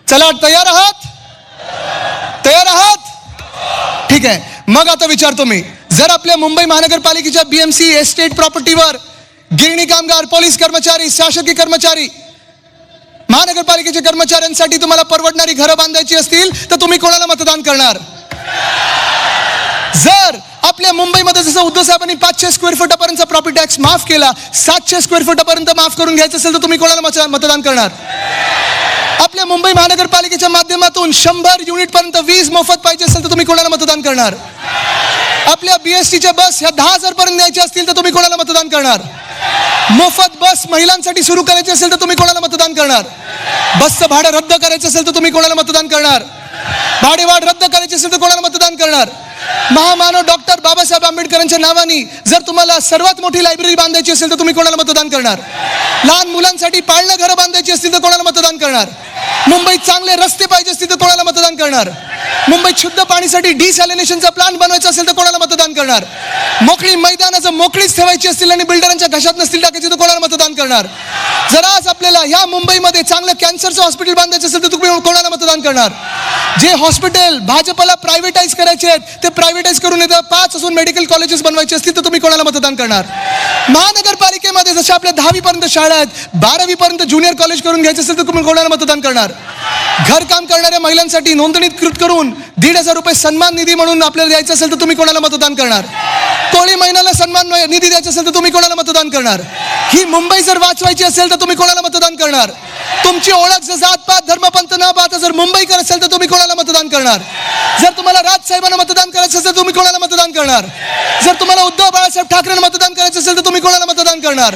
चला, तयार आहात? तयार आहात? ठीक आहे. मग आता विचारतो मी, जर आपल्या मुंबई महानगरपालिकेच्या बीएमसी एस्टेट प्रॉपर्टीवर गिरणी कामगार, पोलीस कर्मचारी, शासकीय कर्मचारी, महानगरपालिकेच्या कर्मचाऱ्यांसाठी तुम्हाला परवडणारी घरं बांधायची असतील तर तुम्ही कोणाला मतदान करणार? जर आपल्या मुंबईमध्ये जसं उद्धव साहेबांनी 500 स्क्वेअर फुटापर्यंतचा प्रॉपर्टी टॅक्स माफ केला, 700 स्क्वेअर फुटापर्यंत माफ करून घ्यायचं असेल तर तुम्ही कोणाला मतदान करणार? आपल्या मुंबई महानगरपालिकेच्या माध्यमातून 100 युनिट पर्यंत वीज मोफत पाहिजे असेल तर तुम्ही कोणाला मतदान करणार? आपल्या बीएसटीच्या बस ह्या 10,000 पर्यंत न्यायच्या असतील तर तुम्ही कोणाला मतदान करणार? मोफत बस महिलांसाठी सुरू करायची असेल तर तुम्ही कोणाला मतदान करणार? बसचं भाडं रद्द करायचं असेल तर तुम्ही कोणाला मतदान करणार? भाडेवाढ रद्द करायची असेल तर कोणाला मतदान करणार? महामानव डॉक्टर बाबासाहेब आंबेडकरांच्या नावाने जर तुम्हाला सर्वात मोठी लायब्ररी बांधायची असेल तर तुम्ही कोणाला मतदान करणार? लहान मुलांसाठी पाळणं घरं बांधायची असतील तर कोणाला मतदान करणार? मुंबईत चांगले रस्ते पाहिजे असतील तर कोणाला मतदान करणार? मुंबईत शुद्ध पाणीसाठी डिसॅलिनेशनचा प्लांट बनवायचा असेल तर कोणाला मतदान करणार? मोकळी मैदानं जर मोकळीच ठेवायची असतील आणि बिल्डरांच्या घशात नसतील टाकायची तर कोणाला मतदान करणार? जर आज आपल्याला ह्या मुंबईमध्ये चांगलं कॅन्सरचं हॉस्पिटल बांधायचं असेल तर तुम्ही कोणाला मतदान करणार? जे हॉस्पिटल भाजपला प्रायव्हेटाईज करायचे आहेत ते प्रायव्हेटाईज करून येतं 5 असून मेडिकल कॉलेजेस बनवायचे असतील तर तुम्ही कोणाला मतदान करणार? महानगरपालिकेमध्ये जसे आपल्या 10वी पर्यंत शाळा आहेत, 12वी पर्यंत ज्युनियर कॉलेज करून घ्यायचे असेल तर तुम्ही कोणाला मतदान करणार? घरकाम करणाऱ्या महिलांसाठी नोंदणीकृत करून 1,500 रुपये सन्मान निधी म्हणून आपल्याला द्यायचं असेल तर तुम्ही कोणाला मतदान करणार? कोळी महिन्याला सन्मान निधी द्यायचा असेल तर तुम्ही कोणाला मतदान करणार? ही मुंबई जर वाचवायची असेल तर तुम्ही कोणाला मतदान करणार? तुमची ओळख जर जातपात धर्मपंथ न पाहता जर मुंबईकर असेल तर तुम्ही कोणाला मतदान करणार? जर तुम्हाला राजसाहेबांना मतदान करायचं असेल तर तुम्ही कोणाला मतदान करणार? जर तुम्हाला उद्धव बाळासाहेब ठाकरेंना मतदान करायचं असेल तर तुम्ही कोणाला मतदान करणार?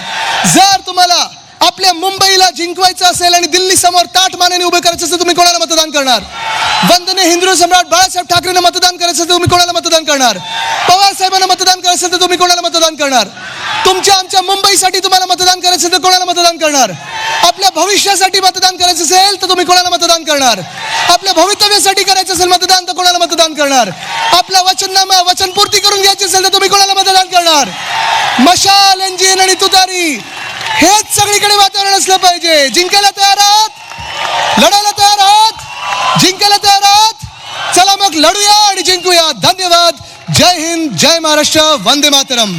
जर तुम्हाला आपल्या मुंबईला जिंकवायचं असेल आणि दिल्ली समोर ताठ मानेने उभे करायचं असेल तुम्ही कोणाला मतदान करणार? वंदनीय हिंदू सम्राट बाळासाहेब ठाकरेंना मतदान करायचं असेल तर तुम्ही कोणाला मतदान करणार? पवार साहेबांना मतदान करायचं असेल तर तुम्ही कोणाला मतदान करणार? तुमच्या आमच्या मुंबईसाठी तुम्हाला मतदान करायचं असेल तर कोणाला मतदान करणार? आपल्या भविष्यासाठी मतदान करायचं असेल तर तुम्ही कोणाला मतदान करणार? आपल्या भवितव्यासाठी करायचं असेल मतदान तर कोणाला मतदान करणार? आपला वचननामा वचनपूर्ती करून घ्यायची असेल तर तुम्ही कोणाला मतदान करणार? मशाल, इंजिन आणि तुतारी हेच सगळीकडे वातावरण असलं पाहिजे. जिंकायला तयार आहात? लढायला तयार आहात? जिंकायला तयार आहात? चला मग लढूया आणि जिंकूया. धन्यवाद. जय हिंद, जय महाराष्ट्र, वंदे मातरम.